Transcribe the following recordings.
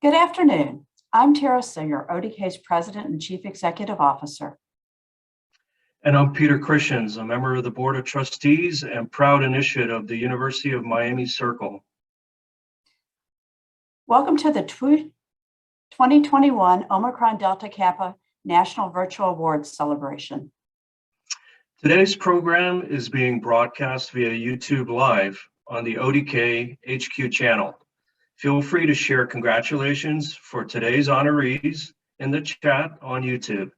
Good afternoon. I'm Tara Singer, ODK's President and Chief Executive Officer. And I'm Peter Christians, a member of the Board of Trustees and proud initiate of the University of Miami Circle. Welcome to the 2021 Omicron Delta Kappa National Virtual Awards Celebration. Today's program is being broadcast via YouTube Live on the ODK HQ channel. Feel free to share congratulations for today's honorees in the chat on YouTube.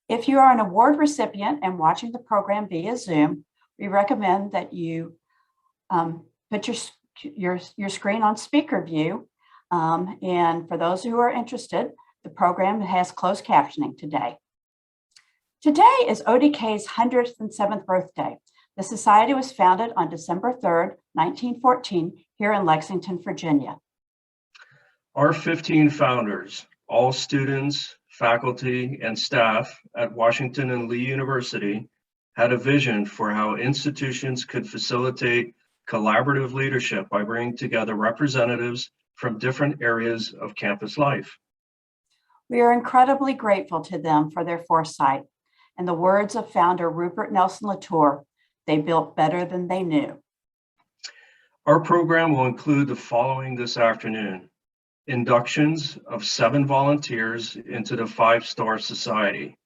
If you are an award recipient and watching the program via Zoom, we recommend that you put your screen on speaker view. And for those who are interested, the program has closed captioning today. Today is ODK's 107th birthday. The Society was founded on December 3rd, 1914, here in Lexington, Virginia. Our 15 founders, all students, faculty, and staff at Washington and Lee University, had a vision for how institutions could facilitate collaborative leadership by bringing together representatives from different areas of campus life. We are incredibly grateful to them for their foresight. And the words of founder Rupert Nelson Latour, they built better than they knew. Our program will include the following this afternoon: inductions of 7 volunteers into the 5-Star Society,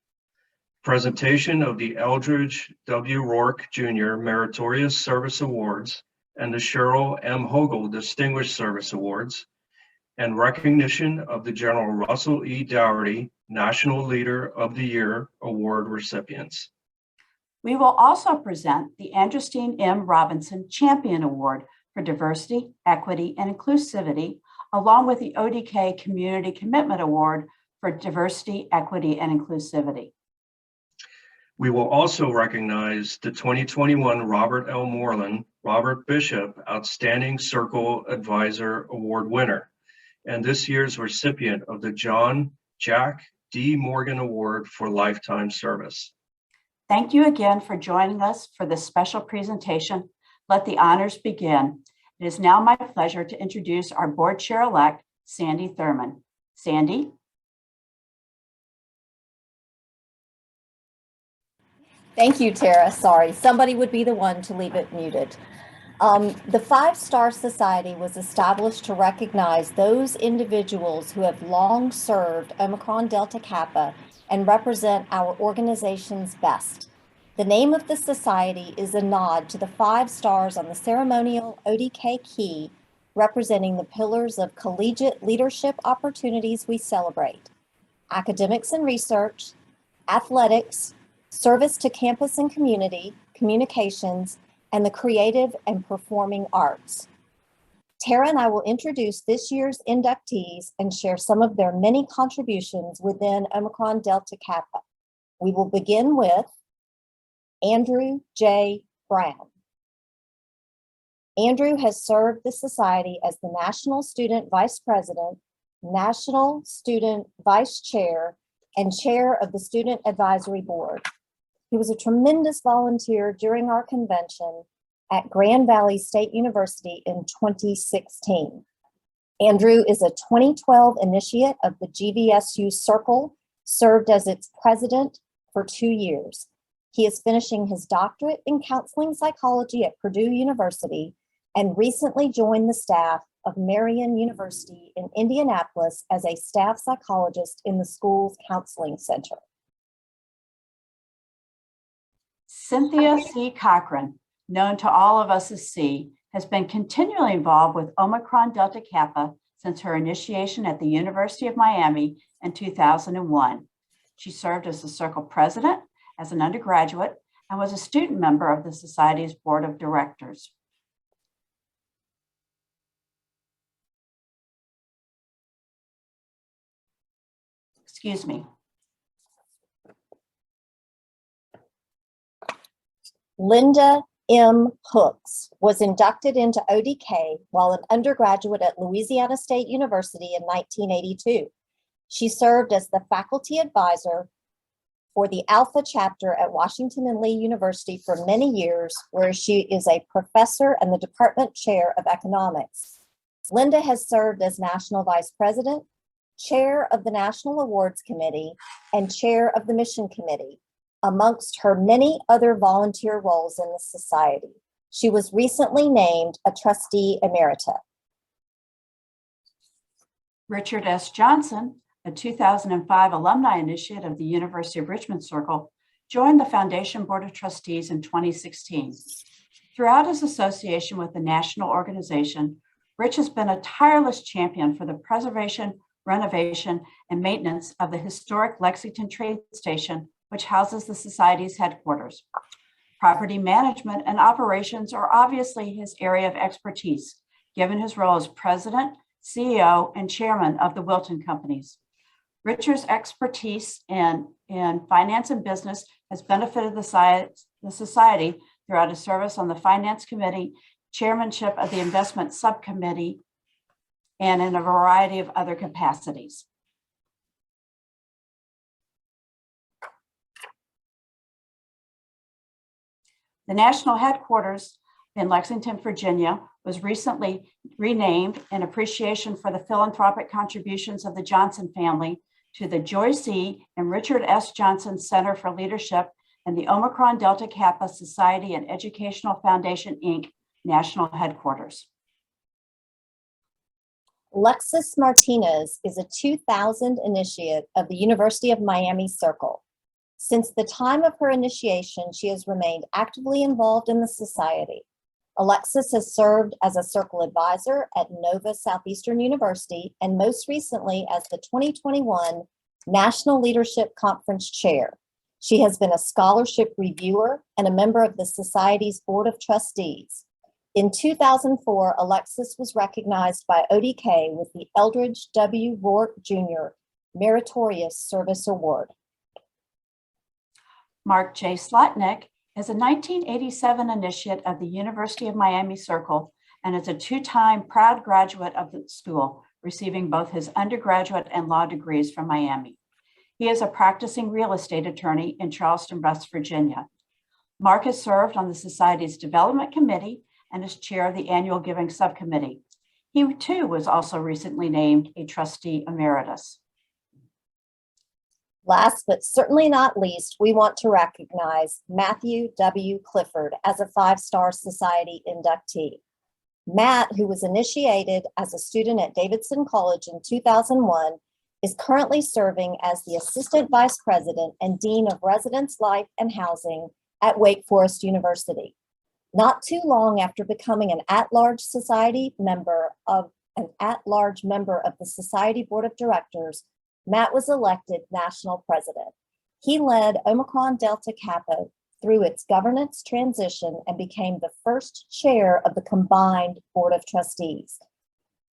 presentation of the Eldredge W Rouke Jr. Meritorious Service Awards and the Cheryl M Hogel Distinguished Service Awards, and recognition of the General Russell E. Dougherty National Leader of the Year Award recipients. We will also present the Andrestine M. Robinson Champion Award for Diversity, Equity, and Inclusivity, along with the ODK Community Commitment Award for Diversity, Equity, and Inclusivity. We will also recognize the 2021 Robert L. Moreland, Robert Bishop Outstanding Circle Advisor Award winner, and this year's recipient of the John Jack D. Morgan Award for Lifetime Service. Thank you again for joining us for this special presentation. Let the honors begin. It is now my pleasure to introduce our board chair-elect, Sandy Thurman. Sandy? Thank you, Tara. Sorry, somebody would be the one to leave it muted. The 5-Star Society was established to recognize those individuals who have long served Omicron Delta Kappa and represent our organization's best. The name of the society is a nod to the 5 stars on the ceremonial ODK key, representing the pillars of collegiate leadership opportunities we celebrate: academics and research, athletics, service to campus and community, communications, and the creative and performing arts. Tara and I will introduce this year's inductees and share some of their many contributions within Omicron Delta Kappa. We will begin with Andrew J. Brown. Andrew has served the Society as the National Student Vice President, National Student Vice Chair, and Chair of the Student Advisory Board. He was a tremendous volunteer during our convention at Grand Valley State University in 2016. Andrew is a 2012 initiate of the GVSU Circle, served as its president for 2 years. He is finishing his doctorate in counseling psychology at Purdue University and recently joined the staff of Marian University in Indianapolis as a staff psychologist in the school's counseling center. Cynthia C Cochran, known to all of us as C, has been continually involved with Omicron Delta Kappa since her initiation at the University of Miami in 2001. She served as the Circle president as an undergraduate and was a student member of the Society's board of directors. Excuse me. Linda M. Hooks was inducted into ODK while an undergraduate at Louisiana State University in 1982. She served as the faculty advisor for the Alpha chapter at Washington and Lee University for many years, where she is a professor and the department chair of economics. Linda has served as National Vice President, Chair of the National Awards Committee, and Chair of the Mission Committee, amongst her many other volunteer roles in the Society. She was recently named a Trustee Emerita. Richard S. Johnson, a 2005 alumni initiate of the University of Richmond Circle, joined the Foundation Board of Trustees in 2016. Throughout his association with the national organization, Rich has been a tireless champion for the preservation, renovation, and maintenance of the historic Lexington Trade Station, which houses the Society's headquarters. Property management and operations are obviously his area of expertise, given his role as president, CEO, and chairman of the Wilton Companies. Richard's expertise in finance and business has benefited the Society throughout his service on the Finance Committee, chairmanship of the Investment Subcommittee, and in a variety of other capacities. The national headquarters in Lexington, Virginia, was recently renamed in appreciation for the philanthropic contributions of the Johnson family to the Joyce E. and Richard S. Johnson Center for Leadership and the Omicron Delta Kappa Society and Educational Foundation, Inc. National Headquarters. Lexus Martinez is a 2000 initiate of the University of Miami Circle. Since the time of her initiation, she has remained actively involved in the Society. Alexis has served as a Circle advisor at Nova Southeastern University and most recently as the 2021 National Leadership Conference Chair. She has been a scholarship reviewer and a member of the Society's Board of Trustees. In 2004, Alexis was recognized by ODK with the Eldredge W Rouke Jr. Meritorious Service Award. Mark J Slutnik is a 1987 initiate of the University of Miami Circle and is a two-time proud graduate of the school, receiving both his undergraduate and law degrees from Miami. He is a practicing real estate attorney in Charleston, West Virginia. Mark has served on the Society's Development Committee and is chair of the Annual Giving Subcommittee. He too was also recently named a Trustee Emeritus. Last but certainly not least, we want to recognize Matthew W. Clifford as a 5-Star Society inductee. Matt, who was initiated as a student at Davidson College in 2001, is currently serving as the Assistant Vice President and Dean of Residence Life and Housing at Wake Forest University. Not too long after becoming an at-large member of the Society Board of Directors, Matt was elected national president. He led Omicron Delta Kappa through its governance transition and became the first chair of the combined Board of Trustees.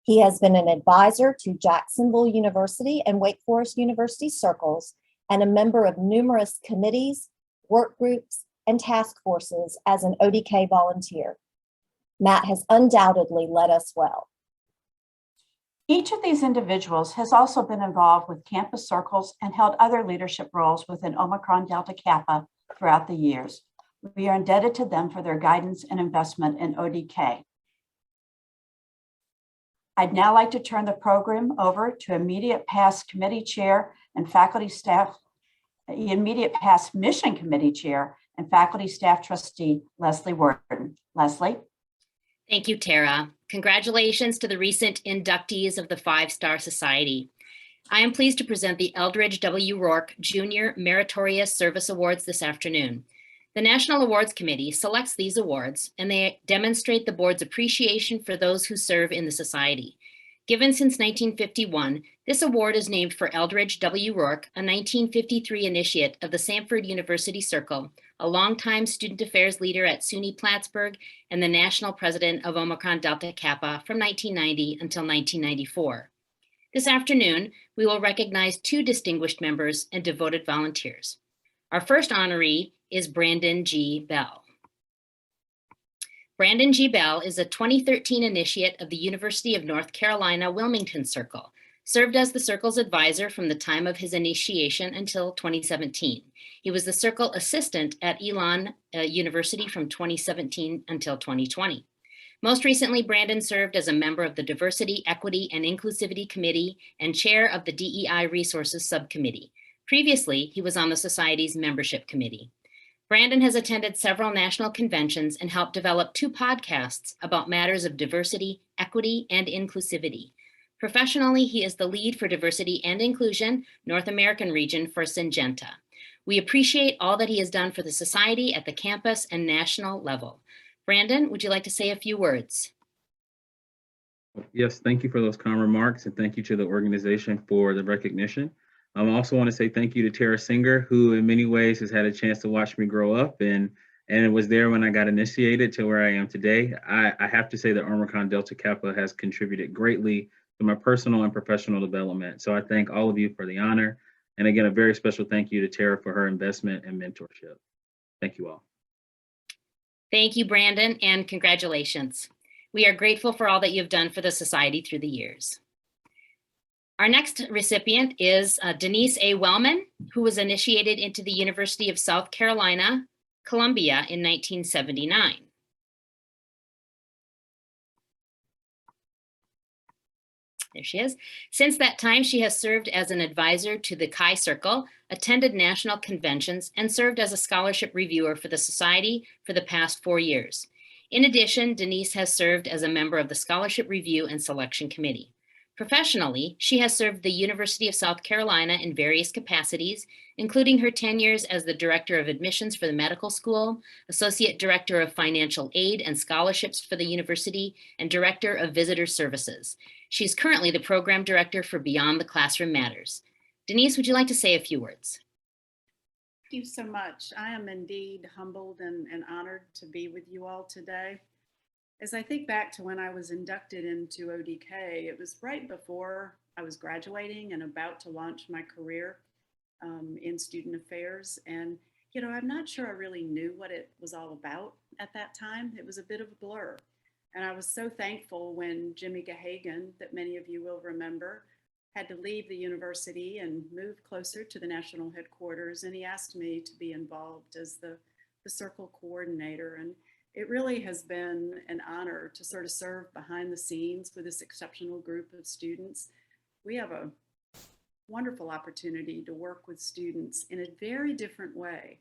He has been an advisor to Jacksonville University and Wake Forest University circles and a member of numerous committees, work groups, and task forces as an ODK volunteer. Matt has undoubtedly led us well. Each of these individuals has also been involved with campus circles and held other leadership roles within Omicron Delta Kappa throughout the years. We are indebted to them for their guidance and investment in ODK. I'd now like to turn the program over to immediate past committee chair and faculty staff, immediate past mission committee chair and faculty staff trustee, Leslie Worden. Leslie. Thank you, Tara. Congratulations to the recent inductees of the 5-Star Society. I am pleased to present the Eldredge W Rouke Jr. Meritorious Service Awards this afternoon. The National Awards Committee selects these awards, and they demonstrate the board's appreciation for those who serve in the Society. Given since 1951, this award is named for Eldredge W Rouke, a 1953 initiate of the Samford University Circle, a longtime student affairs leader at SUNY Plattsburgh, and the national president of Omicron Delta Kappa from 1990 until 1994. This afternoon, we will recognize 2 distinguished members and devoted volunteers. Our first honoree is Brandon G. Bell. Brandon G. Bell is a 2013 initiate of the University of North Carolina Wilmington Circle, served as the Circle's advisor from the time of his initiation until 2017. He was the Circle assistant at Elon University from 2017 until 2020. Most recently, Brandon served as a member of the Diversity, Equity, and Inclusivity Committee and chair of the DEI Resources Subcommittee. Previously, he was on the Society's membership committee. Brandon has attended several national conventions and helped develop 2 podcasts about matters of diversity, equity, and inclusivity. Professionally, he is the lead for Diversity and Inclusion, North American region for Syngenta. We appreciate all that he has done for the Society at the campus and national level. Brandon, would you like to say a few words? Yes, thank you for those kind remarks, and thank you to the organization for the recognition. I also want to say thank you to Tara Singer, who in many ways has had a chance to watch me grow up and was there when I got initiated to where I am today. I have to say that Omicron Delta Kappa has contributed greatly to my personal and professional development. So I thank all of you for the honor. And again, a very special thank you to Tara for her investment and mentorship. Thank you all. Thank you, Brandon, and congratulations. We are grateful for all that you've done for the Society through the years. Our next recipient is Denise A. Wellman, who was initiated into the University of South Carolina, Columbia in 1979. There she is. Since that time, she has served as an advisor to the Chi Circle, attended national conventions, and served as a scholarship reviewer for the Society for the past 4 years. In addition, Denise has served as a member of the Scholarship Review and Selection Committee. Professionally, she has served the University of South Carolina in various capacities, including her tenures as the Director of Admissions for the Medical School, Associate Director of Financial Aid and Scholarships for the University, and Director of Visitor Services. She's currently the Program Director for Beyond the Classroom Matters. Denise, would you like to say a few words? Thank you so much. I am indeed humbled and honored to be with you all today. As I think back to when I was inducted into ODK, it was right before I was graduating and about to launch my career in student affairs. And, you know, I'm not sure I really knew what it was all about at that time. It was a bit of a blur. And I was so thankful when Jimmy Gahagan, that many of you will remember, had to leave the university and move closer to the national headquarters. And he asked me to be involved as the circle coordinator. And it really has been an honor to sort of serve behind the scenes with this exceptional group of students. We have a wonderful opportunity to work with students in a very different way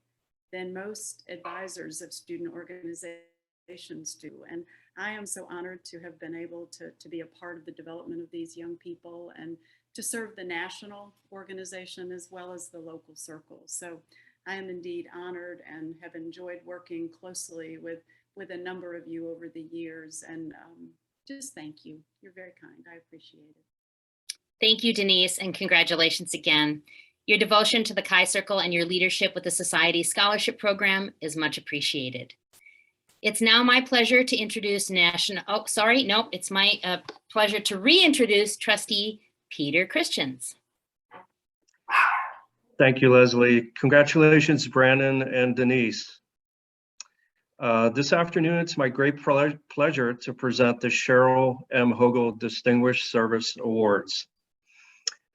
than most advisors of student organizations do. And I am so honored to have been able to be a part of the development of these young people and to serve the national organization as well as the local circles. So I am indeed honored and have enjoyed working closely with a number of you over the years. And just thank you. You're very kind. I appreciate it. Thank you, Denise, and congratulations again. Your devotion to the Chi Circle and your leadership with the Society Scholarship Program is much appreciated. It's now my pleasure to introduce it's my pleasure to reintroduce Trustee Peter Christians. Thank you, Leslie. Congratulations, Brandon and Denise. This afternoon, it's my great pleasure to present the Cheryl M Hogel Distinguished Service Awards.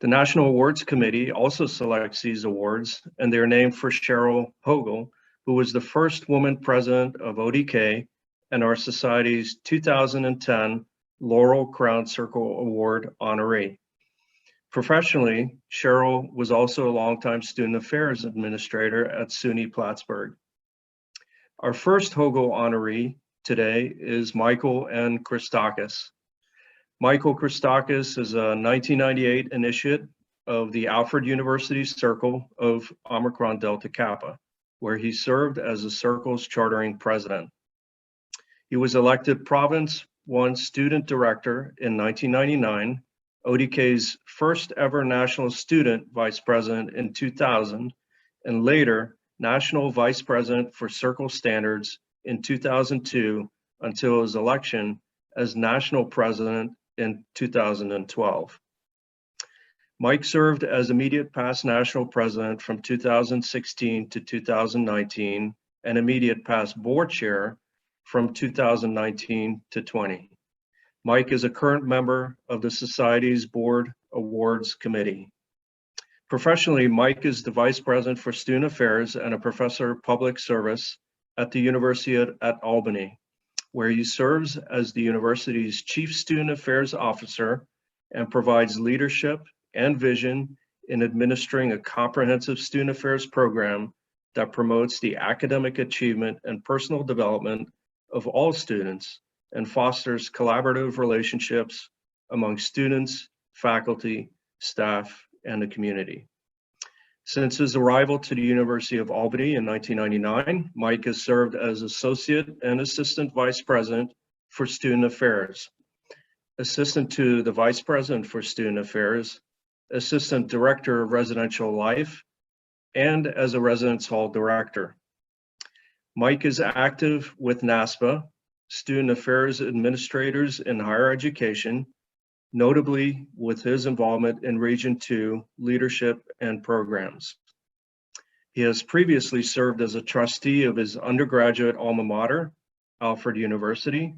The National Awards Committee also selects these awards, and they're named for Cheryl Hogel, who was the first woman president of ODK and our Society's 2010 Laurel Crown Circle Award honoree. Professionally, Cheryl was also a longtime student affairs administrator at SUNY Plattsburgh. Our first Hogel honoree today is Michael N. Christakis. Michael Christakis is a 1998 initiate of the Alfred University Circle of Omicron Delta Kappa, where he served as the Circle's chartering president. He was elected Province 1 Student Director in 1999, ODK's first ever National Student Vice President in 2000, and later National Vice President for Circle Standards in 2002 until his election as National President in 2012. Mike served as immediate past National President from 2016 to 2019 and immediate past Board Chair from 2019 to 20. Mike is a current member of the Society's Board Awards Committee. Professionally, Mike is the Vice President for Student Affairs and a Professor of Public Service at the University at Albany, where he serves as the university's Chief Student Affairs Officer and provides leadership and vision in administering a comprehensive student affairs program that promotes the academic achievement and personal development of all students and fosters collaborative relationships among students, faculty, staff, and the community. Since his arrival to the University of Albany in 1999, Mike has served as Associate and Assistant Vice President for Student Affairs, Assistant to the Vice President for Student Affairs, Assistant Director of Residential Life, and as a Residence Hall Director. Mike is active with NASPA, Student Affairs Administrators in Higher Education, notably with his involvement in Region 2 leadership and programs. He has previously served as a trustee of his undergraduate alma mater, Alfred University,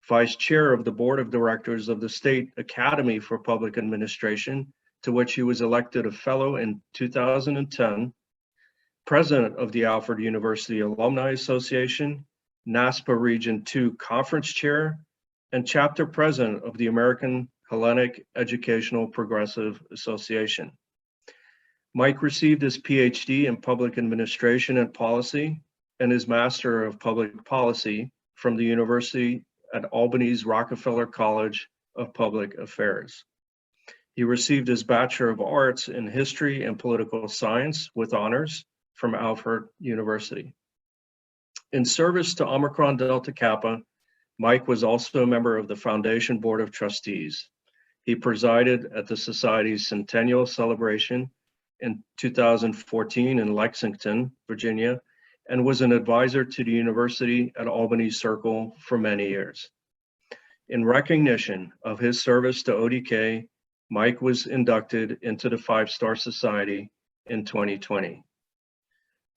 vice chair of the board of directors of the State Academy for Public Administration, to which he was elected a fellow in 2010, president of the Alfred University Alumni Association, NASPA Region 2 conference chair, and chapter president of the American Hellenic Educational Progressive Association. Mike received his PhD in Public Administration and Policy and his Master of Public Policy from the University at Albany's Rockefeller College of Public Affairs. He received his Bachelor of Arts in History and Political Science with honors from Alfred University. In service to Omicron Delta Kappa, Mike was also a member of the Foundation Board of Trustees. He presided at the Society's centennial celebration in 2014 in Lexington, Virginia, and was an advisor to the University at Albany Circle for many years. In recognition of his service to ODK, Mike was inducted into the 5-Star Society in 2020.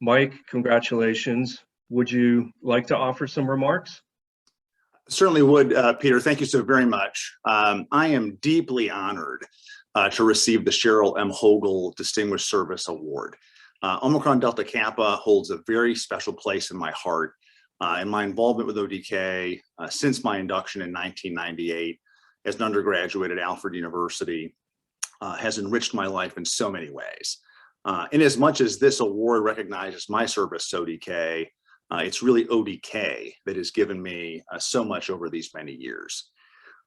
Mike, congratulations. Would you like to offer some remarks? Certainly would, Peter. Thank you so very much. I am deeply honored to receive the Cheryl M Hogel Distinguished Service Award. Omicron Delta Kappa holds a very special place in my heart, and my involvement with ODK since my induction in 1998 as an undergraduate at Alfred University has enriched my life in so many ways. In as much as this award recognizes my service to ODK, it's really ODK that has given me so much over these many years.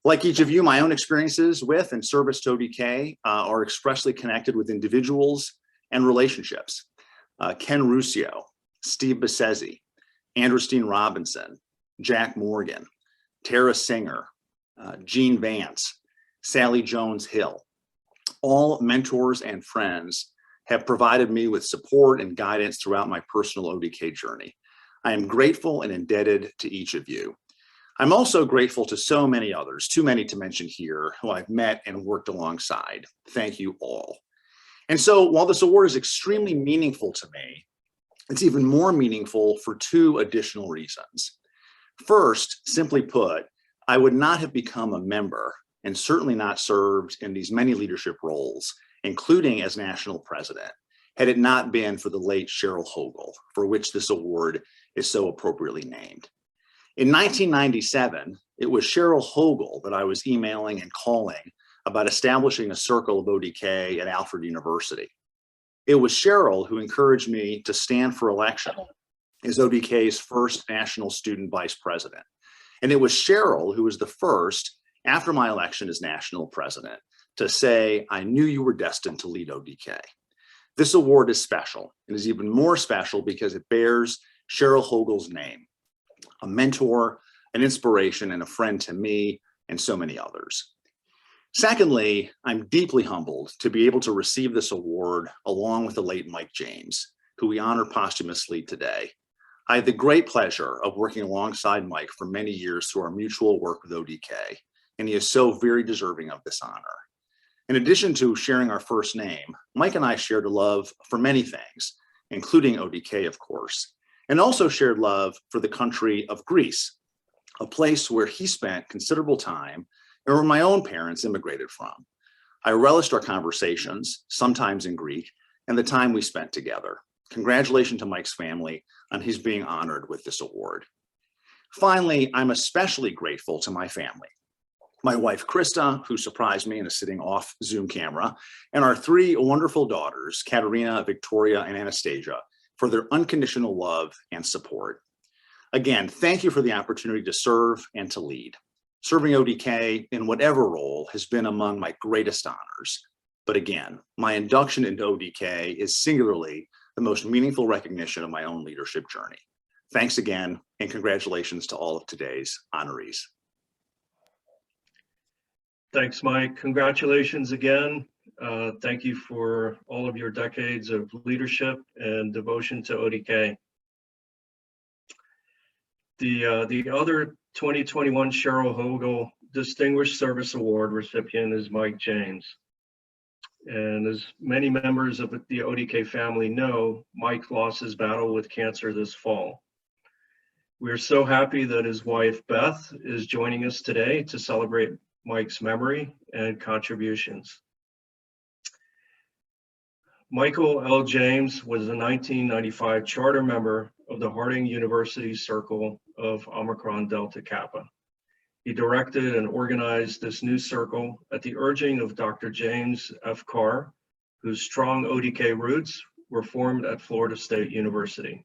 Like each of you, my own experiences with and service to ODK are expressly connected with individuals and relationships. Ken Ruscio, Steve Bissesi, Andrestine Robinson, Jack Morgan, Tara Singer, Gene Vance, Sally Jones Hill, all mentors and friends have provided me with support and guidance throughout my personal ODK journey. I am grateful and indebted to each of you. I'm also grateful to so many others, too many to mention here, who I've met and worked alongside. Thank you all. And so while this award is extremely meaningful to me, it's even more meaningful for 2 additional reasons. First, simply put, I would not have become a member and certainly not served in these many leadership roles, including as national president, had it not been for the late Cheryl Hogel, for which this award is so appropriately named. In 1997, it was Cheryl Hogel that I was emailing and calling about establishing a circle of ODK at Alfred University. It was Cheryl who encouraged me to stand for election as ODK's first national student vice president. And it was Cheryl who was the first, after my election as national president, to say, I knew you were destined to lead ODK. This award is special. It is even more special because it bears Cheryl Hogel's name, a mentor, an inspiration, and a friend to me and so many others. Secondly, I'm deeply humbled to be able to receive this award along with the late Mike James, who we honor posthumously today. I had the great pleasure of working alongside Mike for many years through our mutual work with ODK, and he is so very deserving of this honor. In addition to sharing our first name, Mike and I shared a love for many things, including ODK, of course, and also shared love for the country of Greece, a place where he spent considerable time and where my own parents immigrated from. I relished our conversations, sometimes in Greek, and the time we spent together. Congratulations to Mike's family on his being honored with this award. Finally, I'm especially grateful to my family. My wife, Krista, who surprised me and is sitting off Zoom camera, and our three wonderful daughters, Katerina, Victoria, and Anastasia, for their unconditional love and support. Again, thank you for the opportunity to serve and to lead. Serving ODK in whatever role has been among my greatest honors. But again, my induction into ODK is singularly the most meaningful recognition of my own leadership journey. Thanks again, and congratulations to all of today's honorees. Thanks, Mike. Congratulations again. Thank you for all of your decades of leadership and devotion to ODK. The other 2021 Cheryl Hogel Distinguished Service Award recipient is Mike James. And as many members of the ODK family know, Mike lost his battle with cancer this fall. We're so happy that his wife, Beth, is joining us today to celebrate Mike's memory and contributions. Michael L. James was a 1995 charter member of the Harding University Circle of Omicron Delta Kappa. He directed and organized this new circle at the urging of Dr. James F. Carr, whose strong ODK roots were formed at Florida State University.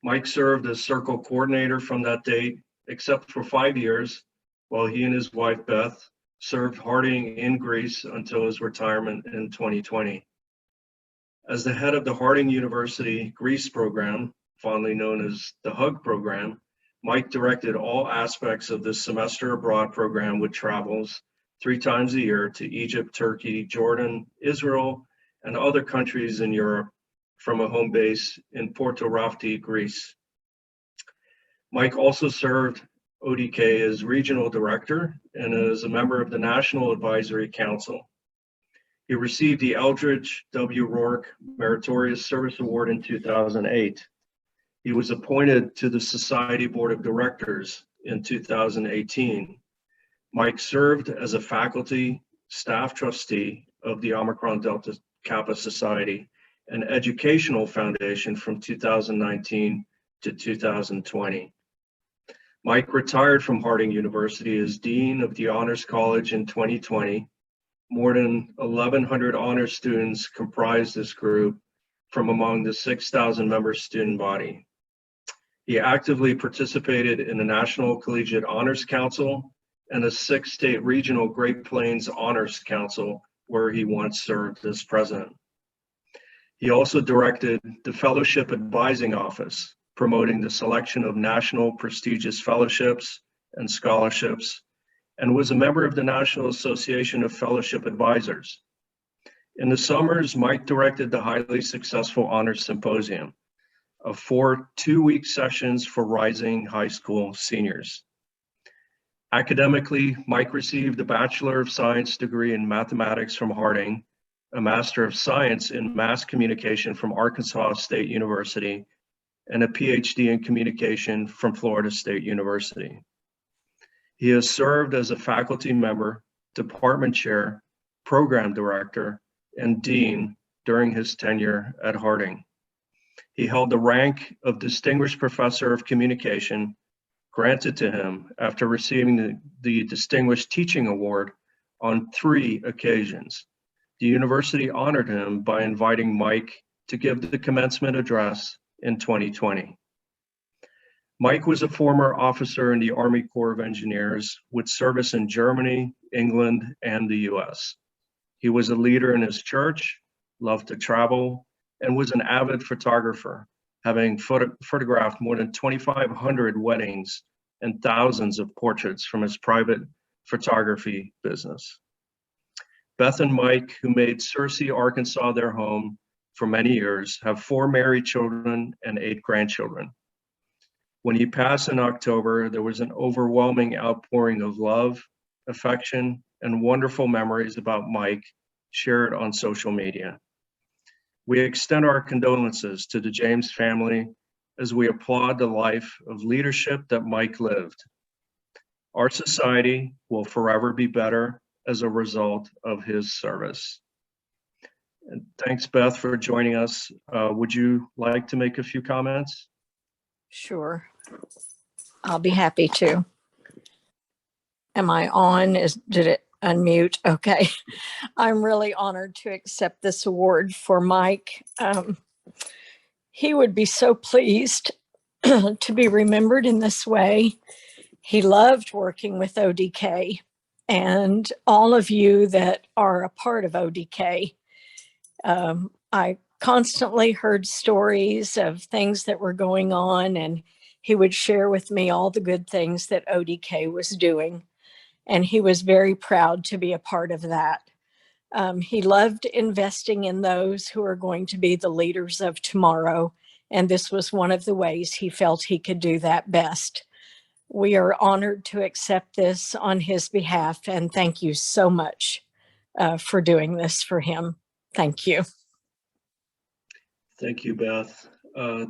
Mike served as circle coordinator from that date, except for 5 years, while he and his wife, Beth, served Harding in Greece until his retirement in 2020. As the head of the Harding University Greece program, fondly known as the HUG program, Mike directed all aspects of this semester abroad program with travels 3 times a year to Egypt, Turkey, Jordan, Israel, and other countries in Europe from a home base in Porto Rafti, Greece. Mike also served ODK as regional director and as a member of the National Advisory Council. He received the Eldredge W Rouke Meritorious Service Award in 2008. He was appointed to the Society Board of Directors in 2018. Mike served as a faculty staff trustee of the Omicron Delta Kappa Society, an educational foundation from 2019 to 2020. Mike retired from Harding University as Dean of the Honors College in 2020. More than 1,100 honors students comprise this group from among the 6,000 member student body. He actively participated in the National Collegiate Honors Council and the 6-state regional Great Plains Honors Council, where he once served as president. He also directed the Fellowship Advising Office, promoting the selection of national prestigious fellowships and scholarships, and was a member of the National Association of Fellowship Advisors. In the summers, Mike directed the highly successful Honors Symposium of 4 two-week sessions for rising high school seniors. Academically, Mike received a Bachelor of Science degree in mathematics from Harding, a Master of Science in Mass Communication from Arkansas State University, and a PhD in Communication from Florida State University. He has served as a faculty member, department chair, program director, and dean during his tenure at Harding. He held the rank of Distinguished Professor of Communication, granted to him after receiving the Distinguished Teaching Award on 3 occasions. The university honored him by inviting Mike to give the commencement address in 2020. Mike was a former officer in the Army Corps of Engineers with service in Germany, England, and the US. He was a leader in his church, loved to travel, and was an avid photographer, having photographed more than 2,500 weddings and thousands of portraits from his private photography business. Beth and Mike, who made Searcy, Arkansas their home for many years, have 4 married children and 8 grandchildren. When he passed in October, there was an overwhelming outpouring of love, affection, and wonderful memories about Mike shared on social media. We extend our condolences to the James family as we applaud the life of leadership that Mike lived. Our society will forever be better as a result of his service. And thanks, Beth, for joining us. Would you like to make a few comments? Sure. I'll be happy to. Am I on? Did it unmute? Okay. I'm really honored to accept this award for Mike. He would be so pleased to be remembered in this way. He loved working with ODK, and all of you that are a part of ODK. I constantly heard stories of things that were going on, and he would share with me all the good things that ODK was doing. And he was very proud to be a part of that. He loved investing in those who are going to be the leaders of tomorrow. And this was one of the ways he felt he could do that best. We are honored to accept this on his behalf. And thank you so much for doing this for him. Thank you. Thank you, Beth.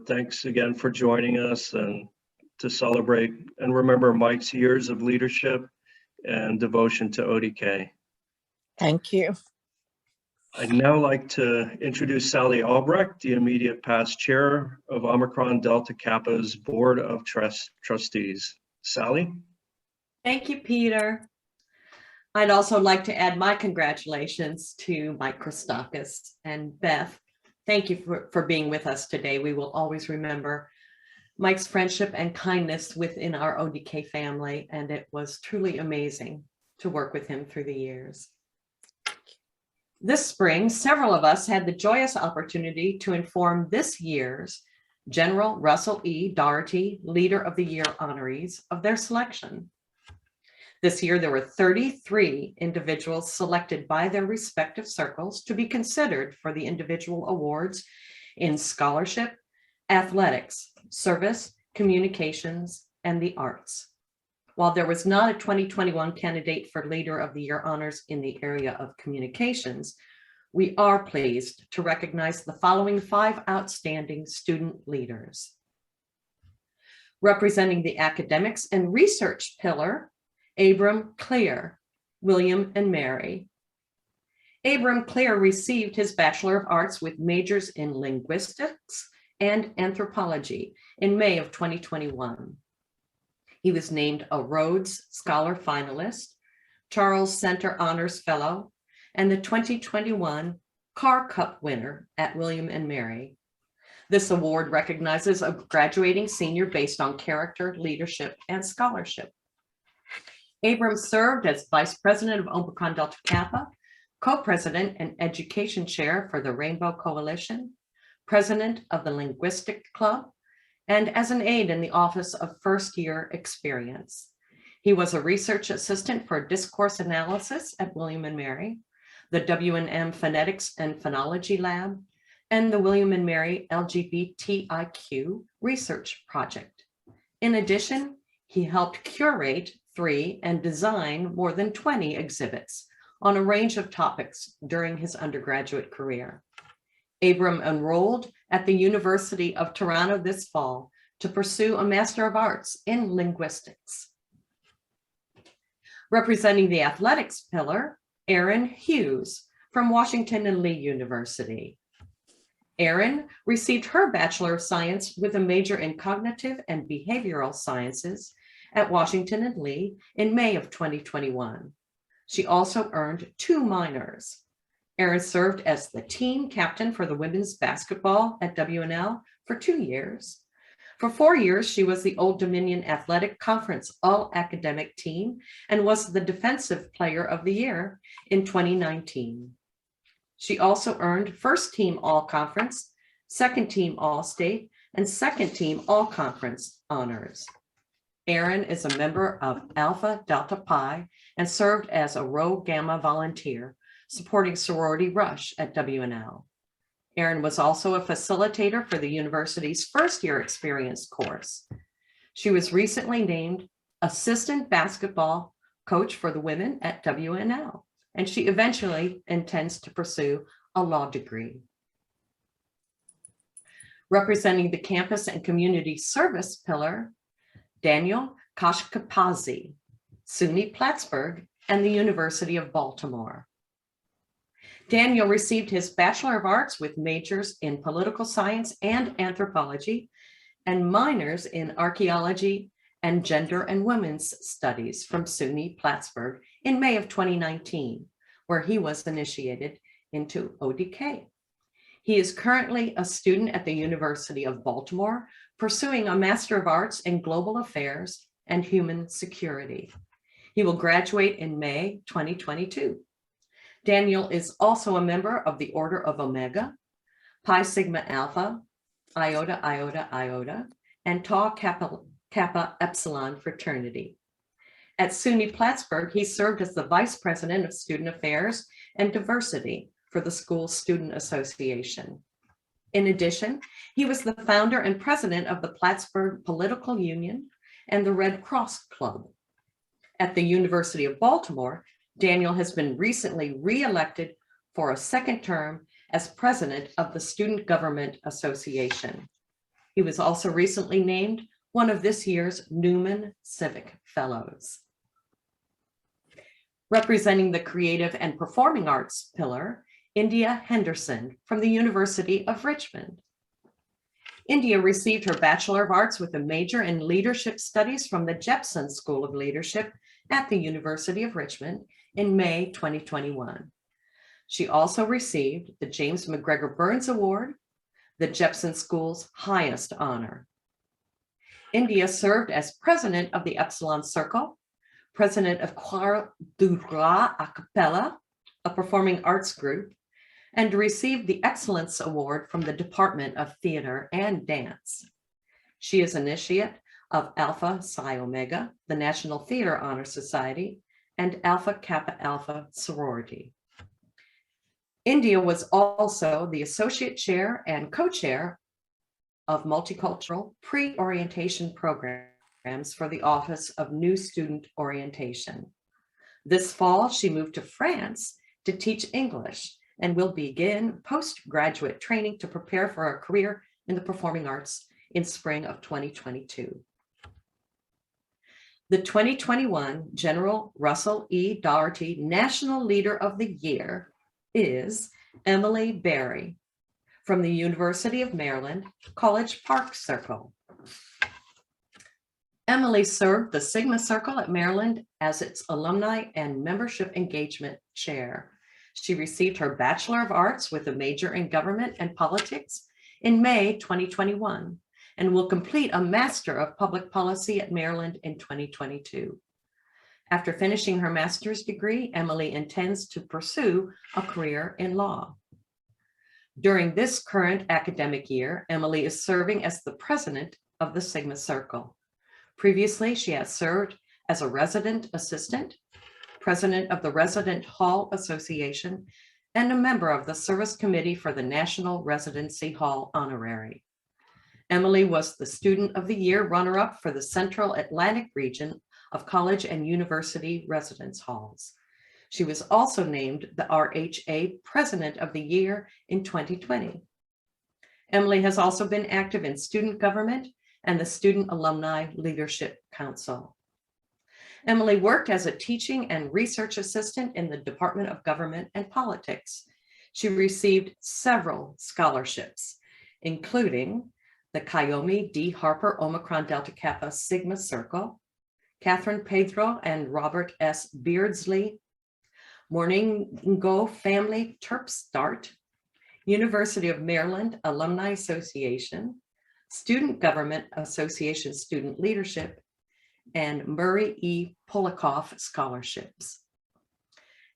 Thanks again for joining us and to celebrate and remember Mike's years of leadership and devotion to ODK. Thank you. I'd now like to introduce Sally Albrecht, the immediate past chair of Omicron Delta Kappa's Board of Trustees. Sally? Thank you, Peter. I'd also like to add my congratulations to Mike Christakis and Beth. Thank you for being with us today. We will always remember Mike's friendship and kindness within our ODK family, and it was truly amazing to work with him through the years. This spring, several of us had the joyous opportunity to inform this year's General Russell E. Daugherty Leader of the Year honorees of their selection. This year, there were 33 individuals selected by their respective circles to be considered for the individual awards in scholarship, athletics, service, communications, and the arts. While there was not a 2021 candidate for Leader of the Year honors in the area of communications, we are pleased to recognize the following 5 outstanding student leaders. Representing the academics and research pillar, Abram Clear, William and Mary. Abram Clear received his Bachelor of Arts with majors in linguistics and anthropology in May of 2021. He was named a Rhodes Scholar finalist, Charles Center Honors Fellow, and the 2021 Carr Cup winner at William and Mary. This award recognizes a graduating senior based on character, leadership, and scholarship. Abram served as Vice President of Omicron Delta Kappa, Co-President and Education Chair for the Rainbow Coalition, President of the Linguistic Club, and as an aide in the Office of First Year Experience. He was a research assistant for discourse analysis at William and Mary, the W&M Phonetics and Phonology Lab, and the William and Mary LGBTIQ Research Project. In addition, he helped curate 3 and design more than 20 exhibits on a range of topics during his undergraduate career. Abram enrolled at the University of Toronto this fall to pursue a Master of Arts in Linguistics. Representing the athletics pillar, Erin Hughes from Washington and Lee University. Erin received her Bachelor of Science with a major in Cognitive and Behavioral Sciences at Washington and Lee in May of 2021. She also earned 2 minors. Erin served as the team captain for the women's basketball at WNL for 2 years. For 4 years, she was the Old Dominion Athletic Conference All-Academic Team and was the Defensive Player of the Year in 2019. She also earned First Team All-Conference, Second Team All-State, and Second Team All-Conference honors. Erin is a member of Alpha Delta Pi and served as a Rho Gamma volunteer, supporting Sorority Rush at WNL. Erin was also a facilitator for the university's First Year Experience course. She was recently named Assistant Basketball Coach for the women at WNL, and she eventually intends to pursue a law degree. Representing the campus and community service pillar, Daniel Kashkapazi, SUNY Plattsburgh, and the University of Baltimore. Daniel received his Bachelor of Arts with majors in political science and anthropology and minors in archaeology and Gender and Women's Studies from SUNY Plattsburgh in May of 2019, where he was initiated into ODK. He is currently a student at the University of Baltimore, pursuing a Master of Arts in Global Affairs and Human Security. He will graduate in May 2022. Daniel is also a member of the Order of Omega, Pi Sigma Alpha, Iota Iota Iota, and Tau Kappa Epsilon fraternity. At SUNY Plattsburgh, he served as the Vice President of Student Affairs and Diversity for the school's Student Association. In addition, he was the founder and president of the Plattsburgh Political Union and the Red Cross Club. At the University of Baltimore, Daniel has been recently re-elected for a second term as president of the Student Government Association. He was also recently named one of this year's Newman Civic Fellows. Representing the Creative and Performing Arts pillar, India Henderson from the University of Richmond. India received her Bachelor of Arts with a major in Leadership Studies from the Jepson School of Leadership at the University of Richmond in May 2021. She also received the James McGregor Burns Award, the Jepson School's highest honor. India served as president of the Epsilon Circle, president of Choir du Roi a Cappella, a performing arts group, and received the Excellence Award from the Department of Theater and Dance. She is initiate of Alpha Psi Omega, the National Theater Honor Society, and Alpha Kappa Alpha sorority. India was also the associate chair and co-chair of multicultural pre-orientation programs for the Office of New Student Orientation. This fall, she moved to France to teach English and will begin postgraduate training to prepare for a career in the performing arts in spring of 2022. The 2021 General Russell E. Daugherty National Leader of the Year is Emily Berry from the University of Maryland College Park Circle. Emily served the Sigma Circle at Maryland as its Alumni and Membership Engagement Chair. She received her Bachelor of Arts with a major in Government and Politics in May 2021 and will complete a Master of Public Policy at Maryland in 2022. After finishing her master's degree, Emily intends to pursue a career in law. During this current academic year, Emily is serving as the president of the Sigma Circle. Previously, she has served as a resident assistant, president of the Resident Hall Association, and a member of the Service Committee for the National Residency Hall Honorary. Emily was the Student of the Year runner-up for the Central Atlantic region of college and university residence halls. She was also named the RHA President of the Year in 2020. Emily has also been active in student government and the Student Alumni Leadership Council. Emily worked as a teaching and research assistant in the Department of Government and Politics. She received several scholarships, including the Kayomi D. Harper Omicron Delta Kappa Sigma Circle, Catherine Pedro and Robert S. Beardsley, Morningo Family Terpstart, University of Maryland Alumni Association, Student Government Association Student Leadership, and Murray E. Polikoff Scholarships.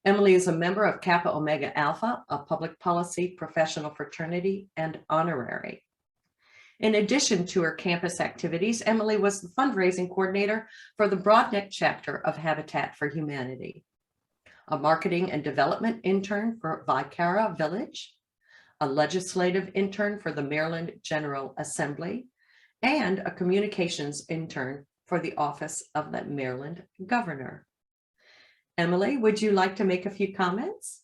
Emily is a member of Kappa Omega Alpha, a public policy professional fraternity and honorary. In addition to her campus activities, Emily was the fundraising coordinator for the Broadneck chapter of Habitat for Humanity, a marketing and development intern for Vicara Village, a legislative intern for the Maryland General Assembly, and a communications intern for the Office of the Maryland Governor. Emily, would you like to make a few comments?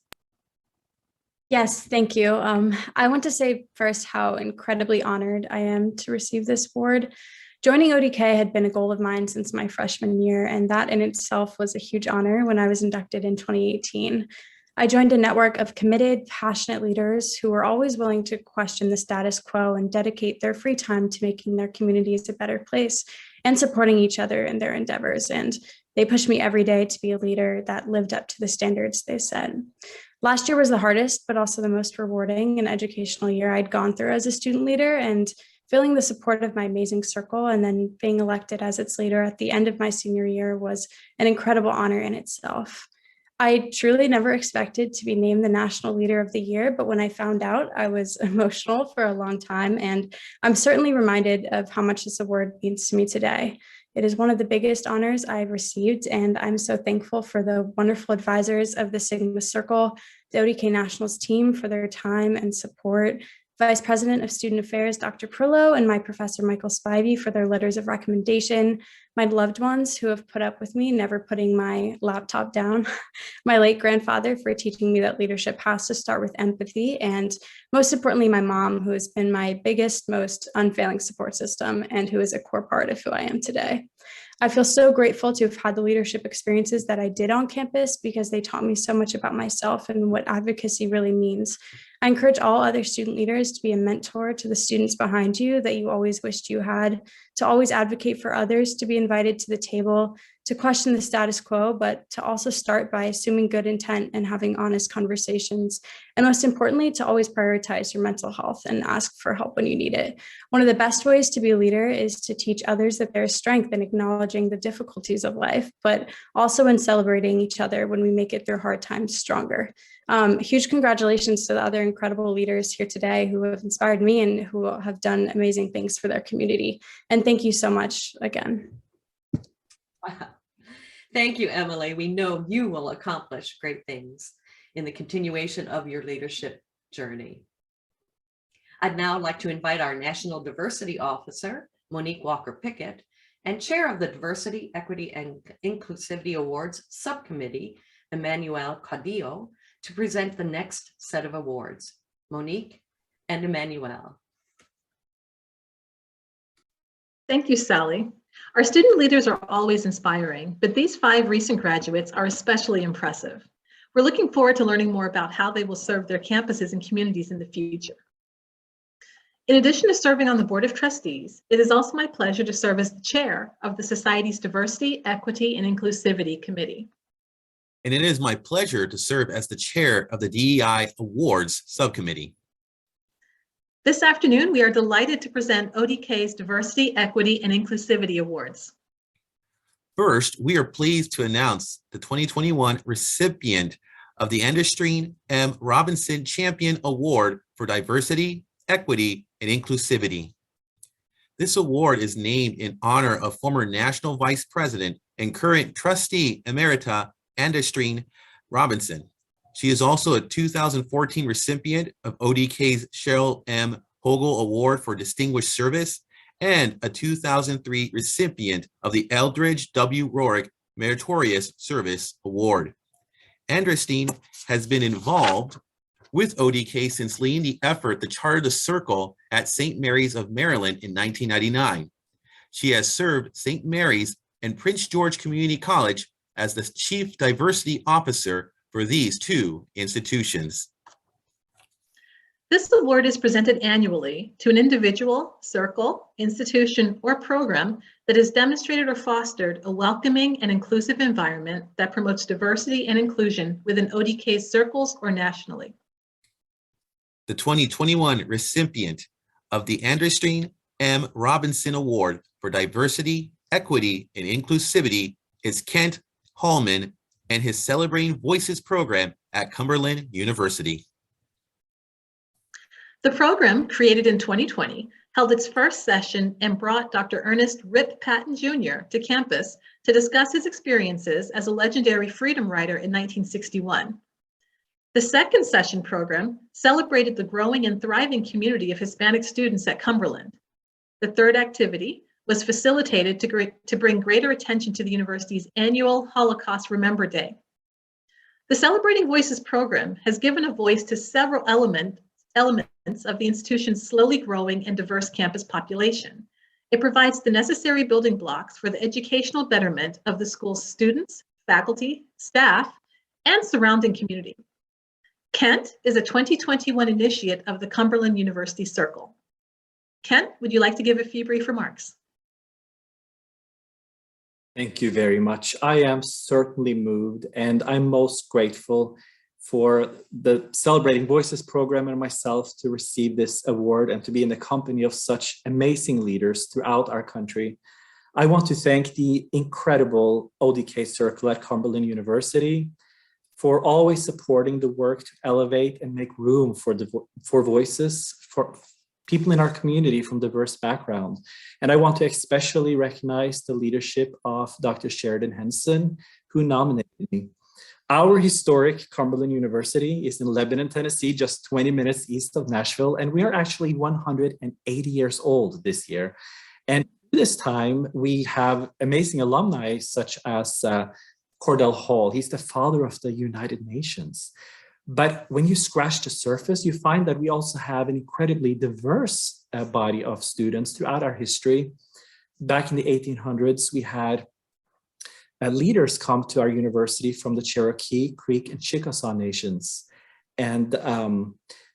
Yes, thank you. I want to say first how incredibly honored I am to receive this award. Joining ODK had been a goal of mine since my freshman year, and that in itself was a huge honor when I was inducted in 2018. I joined a network of committed, passionate leaders who were always willing to question the status quo and dedicate their free time to making their communities a better place. and supporting each other in their endeavors. And they pushed me every day to be a leader that lived up to the standards they set. Last year was the hardest, but also the most rewarding and educational year I'd gone through as a student leader, and feeling the support of my amazing circle and then being elected as its leader at the end of my senior year was an incredible honor in itself. I truly never expected to be named the National Leader of the Year, but when I found out, I was emotional for a long time, and I'm certainly reminded of how much this award means to me today. It is one of the biggest honors I've received, and I'm so thankful for the wonderful advisors of the Sigma Circle, the ODK Nationals team for their time and support, Vice President of Student Affairs, Dr. Prillo, and my professor, Michael Spivey, for their letters of recommendation, my loved ones who have put up with me, never putting my laptop down, my late grandfather for teaching me that leadership has to start with empathy, and most importantly, my mom, who has been my biggest, most unfailing support system and who is a core part of who I am today. I feel so grateful to have had the leadership experiences that I did on campus because they taught me so much about myself and what advocacy really means. I encourage all other student leaders to be a mentor to the students behind you that you always wished you had, to always advocate for others, to be invited to the table, to question the status quo, but to also start by assuming good intent and having honest conversations. And most importantly, to always prioritize your mental health and ask for help when you need it. One of the best ways to be a leader is to teach others that there is strength in acknowledging the difficulties of life, but also in celebrating each other when we make it through hard times stronger. Huge congratulations to the other incredible leaders here today who have inspired me and who have done amazing things for their community. And thank you so much again. Wow. Thank you, Emily. We know you will accomplish great things in the continuation of your leadership journey. I'd now like to invite our National Diversity Officer, Monique Walker-Pickett, and Chair of the Diversity, Equity, and Inclusivity Awards Subcommittee, Emmanuel Cadillo, to present the next set of awards. Monique and Emmanuel. Thank you, Sally. Our student leaders are always inspiring, but these 5 recent graduates are especially impressive. We're looking forward to learning more about how they will serve their campuses and communities in the future. In addition to serving on the Board of Trustees, it is also my pleasure to serve as the chair of the Society's Diversity, Equity, and Inclusivity Committee. And it is my pleasure to serve as the chair of the DEI Awards Subcommittee. This afternoon, we are delighted to present ODK's Diversity, Equity, and Inclusivity Awards. First, we are pleased to announce the 2021 recipient of the Andrew M. Robinson Champion Award for Diversity, Equity, and Inclusivity. This award is named in honor of former National Vice President and current Trustee Emerita Andrew Robinson. She is also a 2014 recipient of ODK's Cheryl M Hogel Award for Distinguished Service and a 2003 recipient of the Eldredge W Rouke Meritorious Service Award. Andrew has been involved with ODK since leading the effort to charter the circle at St. Mary's of Maryland in 1999. She has served St. Mary's and Prince George Community College as the Chief Diversity Officer for these 2 institutions. This award is presented annually to an individual, circle, institution, or program that has demonstrated or fostered a welcoming and inclusive environment that promotes diversity and inclusion within ODK's circles or nationally. The 2021 recipient of the Andrew M. Robinson Award for Diversity, Equity, and Inclusivity is Kent Hallman and his Celebrating Voices program at Cumberland University. The program, created in 2020, held its first session and brought Dr. Ernest Rip Patton Jr. to campus to discuss his experiences as a legendary freedom rider in 1961. The second session program celebrated the growing and thriving community of Hispanic students at Cumberland. The third activity was facilitated to bring greater attention to the university's annual Holocaust Remember Day. The Celebrating Voices program has given a voice to several elements of the institution's slowly growing and diverse campus population. It provides the necessary building blocks for the educational betterment of the school's students, faculty, staff, and surrounding community. Kent is a 2021 initiate of the Cumberland University Circle. Kent, would you like to give a few brief remarks? Thank you very much. I am certainly moved, and I'm most grateful for the Celebrating Voices program and myself to receive this award and to be in the company of such amazing leaders throughout our country. I want to thank the incredible ODK Circle at Cumberland University for always supporting the work to elevate and make room for voices for people in our community from diverse backgrounds. And I want to especially recognize the leadership of Dr. Sheridan Henson, who nominated me. Our historic Cumberland University is in Lebanon, Tennessee, just 20 minutes east of Nashville, and we are actually 180 years old this year. And this time, we have amazing alumni such as Cordell Hall. He's the father of the United Nations. But when you scratch the surface, you find that we also have an incredibly diverse body of students throughout our history. Back in the 1800s, we had leaders come to our university from the Cherokee, Creek, and Chickasaw nations. And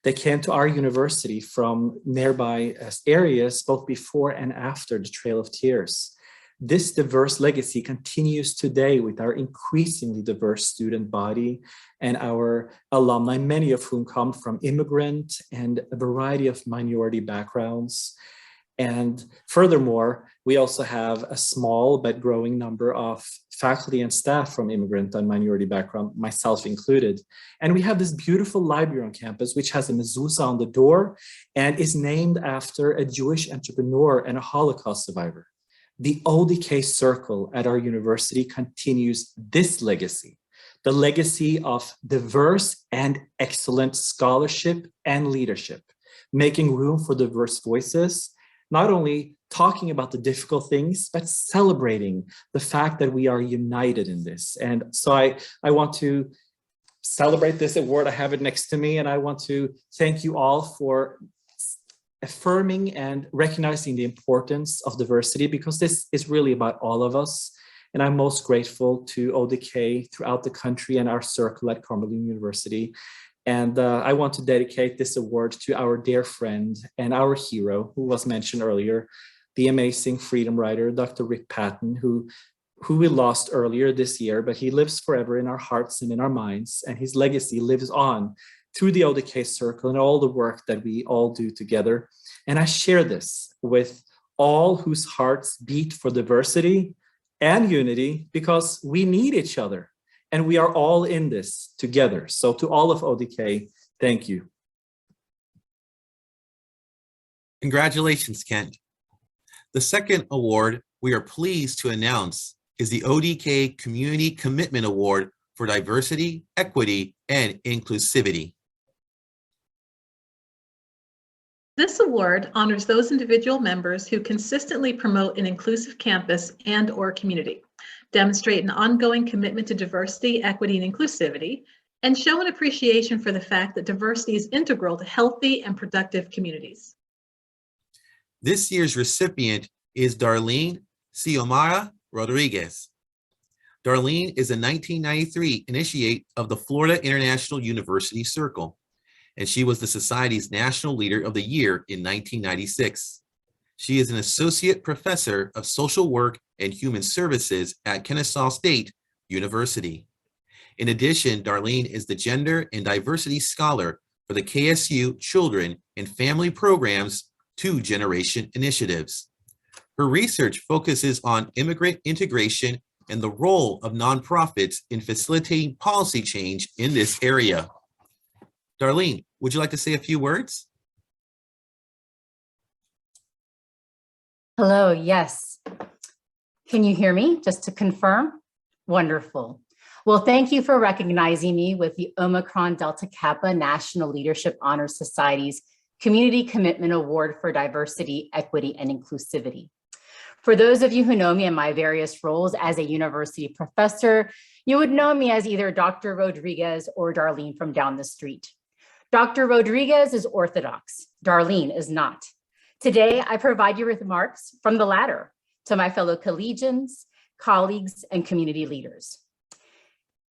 they came to our university from nearby areas, both before and after the Trail of Tears. This diverse legacy continues today with our increasingly diverse student body and our alumni, many of whom come from immigrant and a variety of minority backgrounds. And furthermore, we also have a small but growing number of faculty and staff from immigrant and minority background, myself included. And we have this beautiful library on campus, which has a mezuzah on the door and is named after a Jewish entrepreneur and a Holocaust survivor. The ODK Circle at our university continues this legacy, the legacy of diverse and excellent scholarship and leadership, making room for diverse voices, not only talking about the difficult things, but celebrating the fact that we are united in this. And so I want to celebrate this award. I have it next to me, and I want to thank you all for affirming and recognizing the importance of diversity, because this is really about all of us. And I'm most grateful to ODK throughout the country and our circle at Cumberland University. And I want to dedicate this award to our dear friend and our hero, who was mentioned earlier, the amazing freedom writer, Dr. Rick Patton, who we lost earlier this year, but he lives forever in our hearts and in our minds, and his legacy lives on through the ODK Circle and all the work that we all do together. And I share this with all whose hearts beat for diversity and unity, because we need each other and we are all in this together. So to all of ODK, thank you. Congratulations, Kent. The second award we are pleased to announce is the ODK Community Commitment Award for Diversity, Equity, and Inclusivity. This award honors those individual members who consistently promote an inclusive campus and/or community, demonstrate an ongoing commitment to diversity, equity, and inclusivity, and show an appreciation for the fact that diversity is integral to healthy and productive communities. This year's recipient is Darlene Xiomara Rodriguez. Darlene is a 1993 initiate of the Florida International University Circle, and she was the Society's National Leader of the Year in 1996. She is an Associate Professor of Social Work and Human Services at Kennesaw State University. In addition, Darlene is the Gender and Diversity Scholar for the KSU Children and Family Programs 2 Generation Initiatives. Her research focuses on immigrant integration and the role of nonprofits in facilitating policy change in this area. Darlene, would you like to say a few words? Hello, yes. Can you hear me, just to confirm? Wonderful. Well, thank you for recognizing me with the Omicron Delta Kappa National Leadership Honor Society's Community Commitment Award for Diversity, Equity, and Inclusivity. For those of you who know me in my various roles as a university professor, you would know me as either Dr. Rodriguez or Darlene from down the street. Dr. Rodriguez is Orthodox, Darlene is not. Today, I provide you with remarks from the latter to my fellow collegians, colleagues, and community leaders.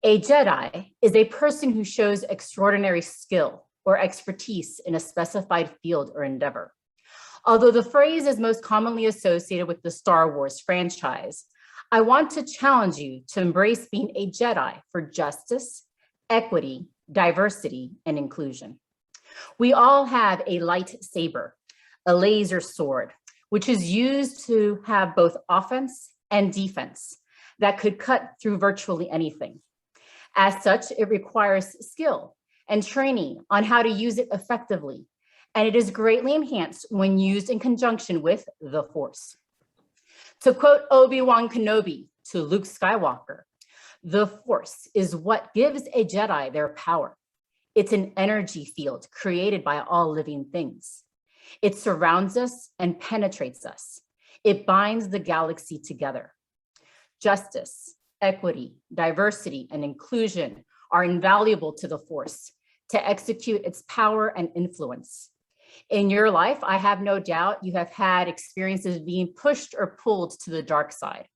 A Jedi is a person who shows extraordinary skill or expertise in a specified field or endeavor. Although the phrase is most commonly associated with the Star Wars franchise, I want to challenge you to embrace being a Jedi for justice, equity, diversity, and inclusion. We all have a lightsaber, a laser sword, which is used to have both offense and defense that could cut through virtually anything. As such, it requires skill and training on how to use it effectively, and it is greatly enhanced when used in conjunction with the Force. To quote Obi-Wan Kenobi to Luke Skywalker, the Force is what gives a Jedi their power. It's an energy field created by all living things. It surrounds us and penetrates us. It binds the galaxy together. Justice, equity, diversity, and inclusion are invaluable to the Force to execute its power and influence. In your life, I have no doubt you have had experiences being pushed or pulled to the dark side.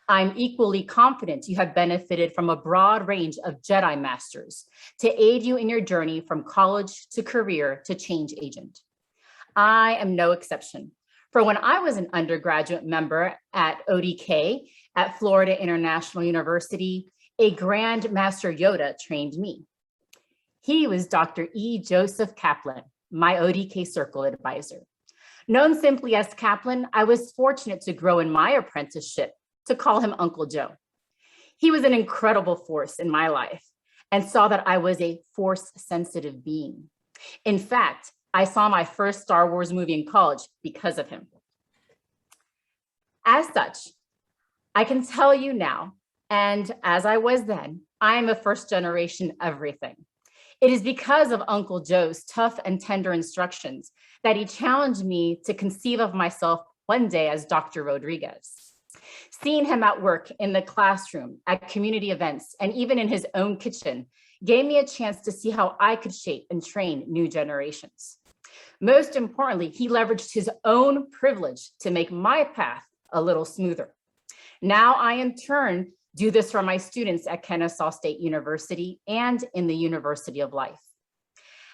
I'm equally confident you have benefited from a broad range of Jedi Masters to aid you in your journey from college to career to change agent. I am no exception. For when I was an undergraduate member at ODK at Florida International University, a Grand Master Yoda trained me. He was Dr. E. Joseph Kaplan, my ODK Circle advisor. Known simply as Kaplan, I was fortunate to grow in my apprenticeship to call him Uncle Joe. He was an incredible force in my life and saw that I was a force-sensitive being. In fact, I saw my first Star Wars movie in college because of him. As such, I can tell you now, and as I was then, I am a first-generation everything. It is because of Uncle Joe's tough and tender instructions that he challenged me to conceive of myself one day as Dr. Rodriguez. Seeing him at work, in the classroom, at community events, and even in his own kitchen gave me a chance to see how I could shape and train new generations. Most importantly, he leveraged his own privilege to make my path a little smoother. Now I, in turn, do this for my students at Kennesaw State University and in the University of Life.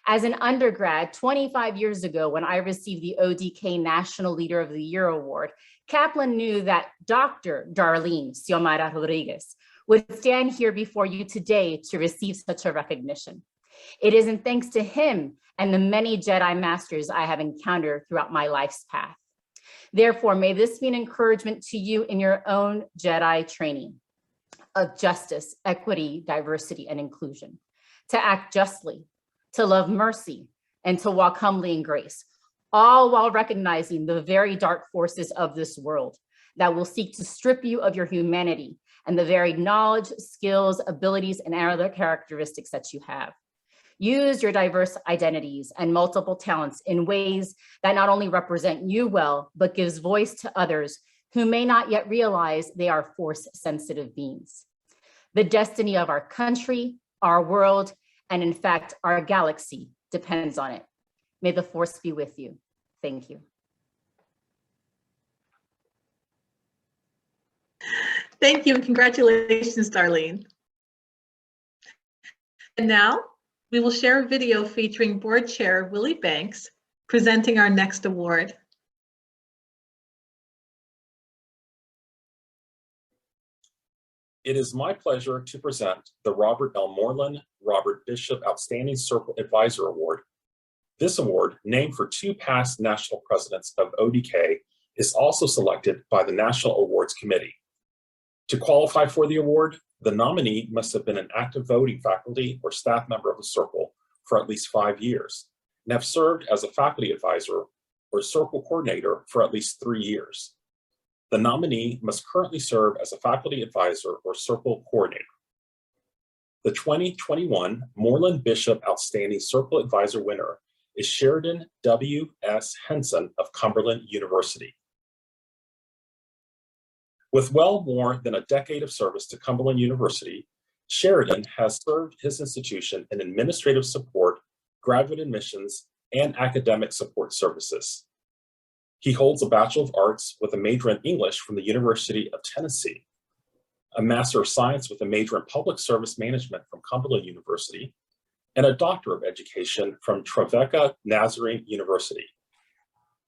As an undergrad, 25 years ago, when I received the ODK National Leader of the Year Award, Kaplan knew that Dr. Darlene Xiomara Rodriguez would stand here before you today to receive such a recognition. It is in thanks to him and the many Jedi Masters I have encountered throughout my life's path. Therefore, may this be an encouragement to you in your own Jedi training of justice, equity, diversity, and inclusion, to act justly, to love mercy, and to walk humbly in grace, all while recognizing the very dark forces of this world that will seek to strip you of your humanity and the very knowledge, skills, abilities, and other characteristics that you have. Use your diverse identities and multiple talents in ways that not only represent you well, but gives voice to others who may not yet realize they are force-sensitive beings. The destiny of our country, our world, and in fact, our galaxy depends on it. May the Force be with you. Thank you. Thank you and congratulations, Darlene. And now we will share a video featuring Board Chair Willie Banks presenting our next award. It is my pleasure to present the Robert L. Moreland Robert Bishop Outstanding Circle Advisor Award. This award, named for two past national presidents of ODK, is also selected by the National Awards Committee. To qualify for the award, the nominee must have been an active voting faculty or staff member of the Circle for at least 5 years and have served as a faculty advisor or Circle coordinator for at least 3 years. The nominee must currently serve as a faculty advisor or Circle coordinator. The 2021 Moreland Bishop Outstanding Circle Advisor winner is Sheridan W. S. Henson of Cumberland University. With well more than a decade of service to Cumberland University, Sheridan has served his institution in administrative support, graduate admissions, and academic support services. He holds a Bachelor of Arts with a major in English from the University of Tennessee, a Master of Science with a major in Public Service Management from Cumberland University, and a Doctor of Education from Trevecca Nazarene University.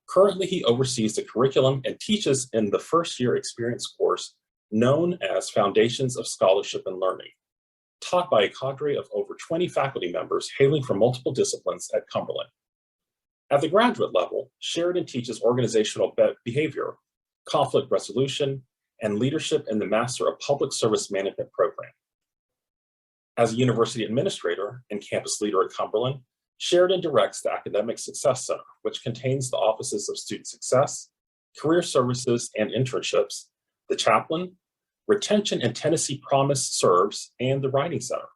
Currently, he oversees the curriculum and teaches in the first-year experience course, known as Foundations of Scholarship and Learning, taught by a cadre of over 20 faculty members hailing from multiple disciplines at Cumberland. At the graduate level, Sheridan teaches organizational behavior, conflict resolution, and leadership in the Master of Public Service Management program. As a university administrator and campus leader at Cumberland, Sheridan directs the Academic Success Center, which contains the offices of Student Success, Career Services and Internships, the Chaplain, Retention and Tennessee Promise Serves, and the Writing Center.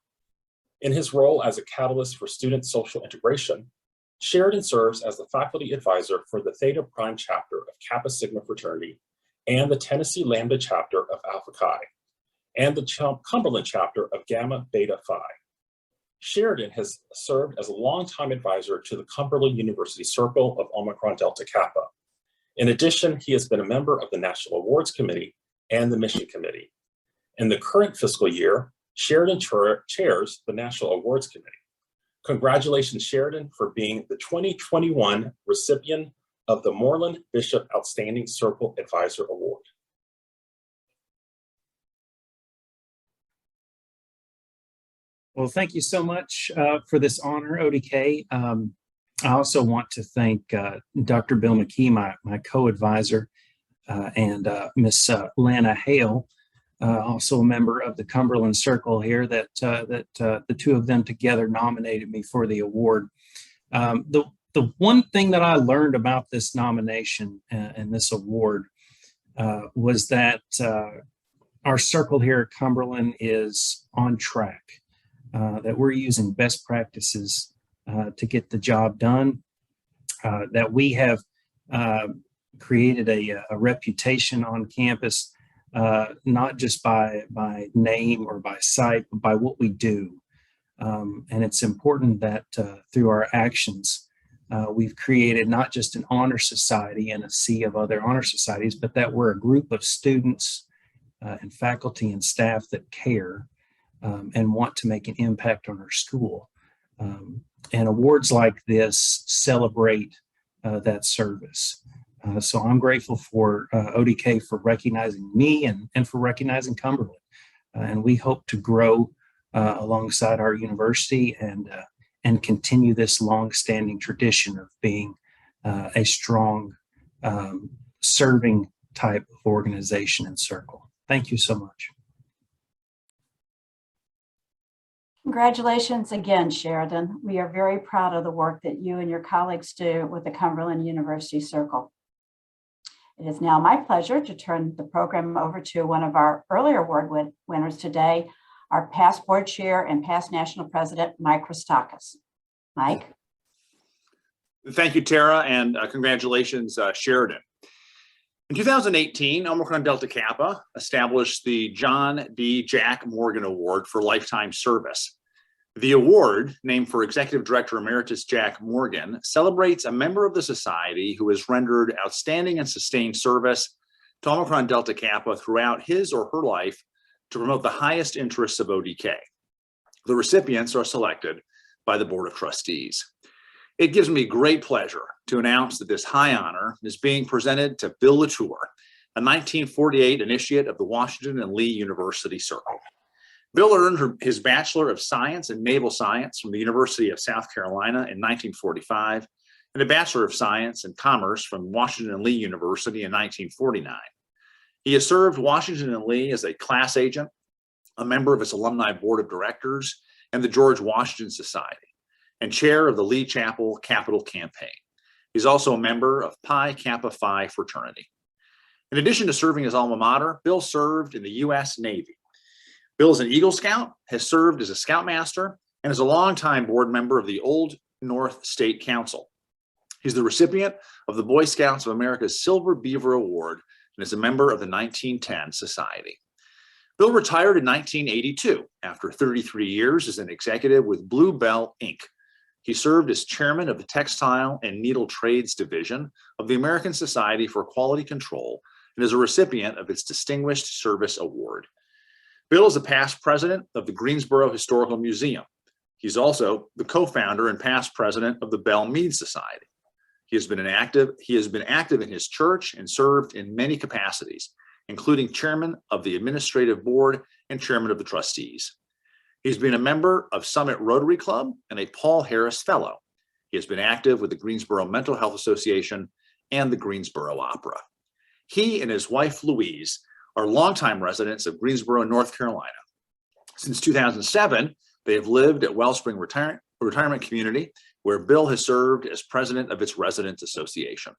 In his role as a catalyst for student social integration, Sheridan serves as the faculty advisor for the Theta Prime chapter of Kappa Sigma fraternity and the Tennessee Lambda chapter of Alpha Chi, and the Cumberland chapter of Gamma Beta Phi. Sheridan has served as a longtime advisor to the Cumberland University Circle of Omicron Delta Kappa. In addition, he has been a member of the National Awards Committee and the Mission Committee. In the current fiscal year, Sheridan chairs the National Awards Committee. Congratulations, Sheridan, for being the 2021 recipient of the Moreland Bishop Outstanding Circle Advisor Award. Well, thank you so much for this honor, ODK. I also want to thank Dr. Bill McKee, my co-advisor, and Miss Lana Hale, also a member of the Cumberland Circle here, that the two of them together nominated me for the award. The one thing that I learned about this nomination and this award was that our circle here at Cumberland is on track, that we're using best practices to get the job done, that we have created a reputation on campus, not just by name or by sight, but by what we do. And it's important that through our actions, we've created not just an honor society and a sea of other honor societies, but that we're a group of students and faculty and staff that care and want to make an impact on our school. And awards like this celebrate that service. So I'm grateful for ODK for recognizing me and for recognizing Cumberland. And we hope to grow alongside our university and continue this long-standing tradition of being a strong serving type of organization and circle. Thank you so much. Congratulations again, Sheridan. We are very proud of the work that you and your colleagues do with the Cumberland University Circle. It is now my pleasure to turn the program over to one of our earlier award winners today, our past board chair and past national president, Mike Christakis. Mike. Thank you, Tara, and congratulations, Sheridan. In 2018, Omicron Delta Kappa established the John D. Jack Morgan Award for Lifetime Service. The award, named for Executive Director Emeritus Jack Morgan, celebrates a member of the society who has rendered outstanding and sustained service to Omicron Delta Kappa throughout his or her life to promote the highest interests of ODK. The recipients are selected by the Board of Trustees. It gives me great pleasure to announce that this high honor is being presented to Bill Latour, a 1948 initiate of the Washington and Lee University Circle. Bill earned his Bachelor of Science in Naval Science from the University of South Carolina in 1945 and a Bachelor of Science in Commerce from Washington and Lee University in 1949. He has served Washington and Lee as a class agent, a member of its alumni board of directors and the George Washington Society, and chair of the Lee Chapel Capital Campaign. He's also a member of Pi Kappa Phi fraternity. In addition to serving his alma mater, Bill served in the U.S. Navy. Bill is an Eagle Scout, has served as a Scoutmaster, and is a longtime board member of the Old North State Council. He's the recipient of the Boy Scouts of America's Silver Beaver Award and is a member of the 1910 Society. Bill retired in 1982 after 33 years as an executive with Blue Bell, Inc. He served as chairman of the Textile and Needle Trades Division of the American Society for Quality Control and is a recipient of its Distinguished Service Award. Bill is a past president of the Greensboro Historical Museum. He's also the co-founder and past president of the Bell Mead Society. He has been active in his church and served in many capacities, including chairman of the administrative board and chairman of the trustees. He's been a member of Summit Rotary Club and a Paul Harris Fellow. He has been active with the Greensboro Mental Health Association and the Greensboro Opera. He and his wife, Louise, are longtime residents of Greensboro, North Carolina. Since 2007, they have lived at Wellspring Retirement Community, where Bill has served as president of its residents association.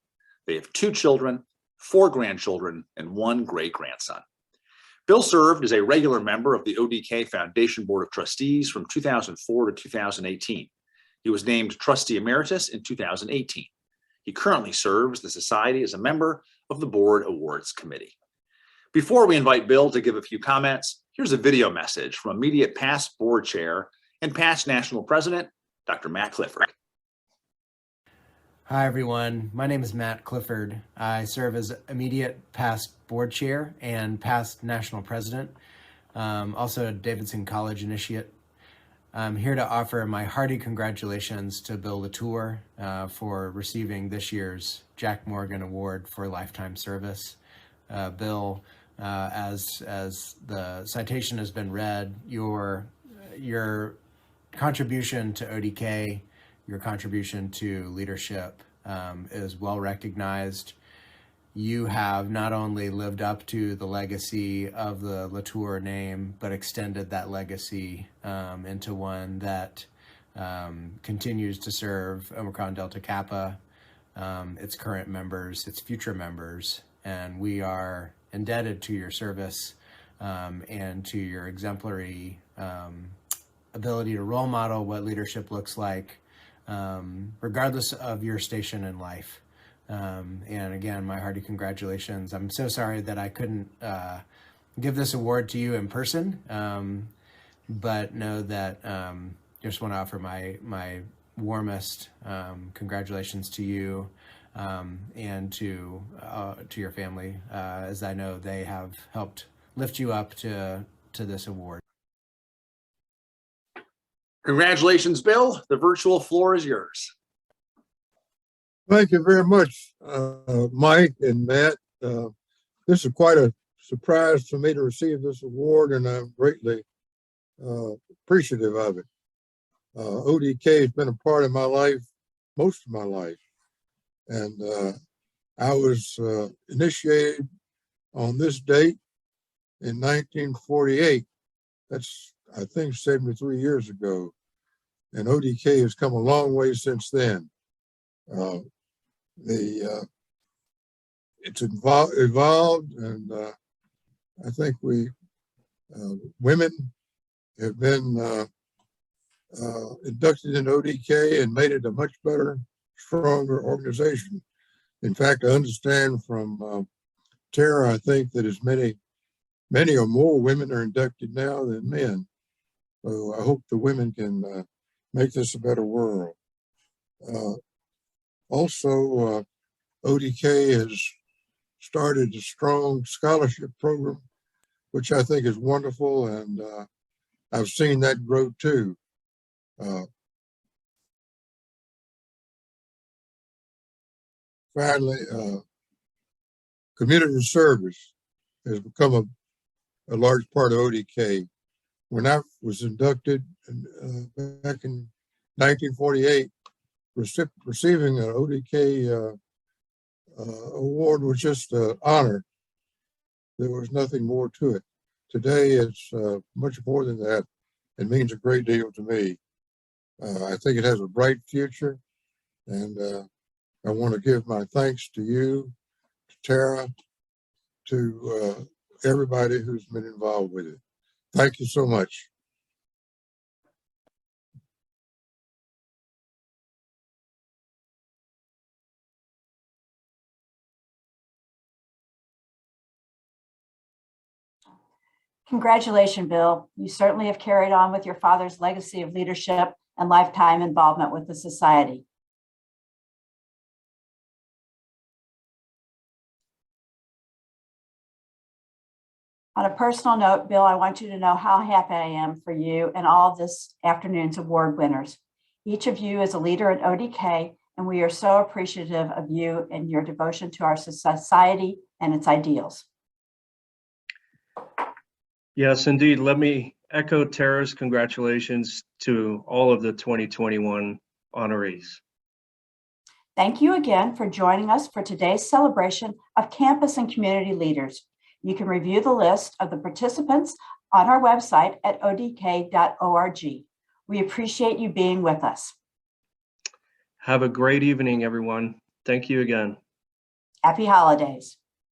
They have 2 children, 4 grandchildren, and 1 great-grandson. Bill served as a regular member of the ODK Foundation Board of Trustees from 2004 to 2018. He was named Trustee Emeritus in 2018. He currently serves the Society as a member of the Board Awards Committee. Before we invite Bill to give a few comments, here's a video message from immediate past board chair and past national president, Dr. Matt Clifford. Hi, everyone. My name is Matt Clifford. I serve as immediate past board chair and past national president, also a Davidson College initiate. I'm here to offer my hearty congratulations to Bill Latour for receiving this year's Jack Morgan Award for Lifetime Service. Bill, as the citation has been read, your contribution to ODK, your contribution to leadership is well recognized. You have not only lived up to the legacy of the Latour name, but extended that legacy into one that continues to serve Omicron Delta Kappa, its current members, its future members, and we are indebted to your service and to your exemplary ability to role model what leadership looks like, regardless of your station in life. And again, my hearty congratulations. I'm so sorry that I couldn't give this award to you in person, but know that just want to offer my warmest congratulations to you and to your family, as I know they have helped lift you up to this award. Congratulations, Bill. The virtual floor is yours. Thank you very much, Mike and Matt. This is quite a surprise for me to receive this award, and I'm greatly appreciative of it. ODK has been a part of my life, most of my life, and I was initiated on this date in 1948. That's, I think, 73 years ago, and ODK has come a long way since then. It's evolved, and I think women have been inducted in ODK and made it a much better, stronger organization. In fact, I understand from Tara, I think that as many or more women are inducted now than men. So I hope the women can make this a better world. Also, ODK has started a strong scholarship program, which I think is wonderful, and I've seen that grow too. Finally, community service has become a large part of ODK. When I was inducted back in 1948, receiving an ODK award was just an honor. There was nothing more to it. Today, it's much more than that. It means a great deal to me. I think it has a bright future, and I want to give my thanks to you, to Tara, to everybody who's been involved with it. Thank you so much. Congratulations, Bill. You certainly have carried on with your father's legacy of leadership and lifetime involvement with the society. On a personal note, Bill, I want you to know how happy I am for you and all of this afternoon's award winners. Each of you is a leader at ODK, and we are so appreciative of you and your devotion to our society and its ideals. Yes, indeed. Let me echo Tara's congratulations to all of the 2021 honorees. Thank you again for joining us for today's celebration of campus and community leaders. You can review the list of the participants on our website at odk.org. We appreciate you being with us. Have a great evening, everyone. Thank you again. Happy holidays.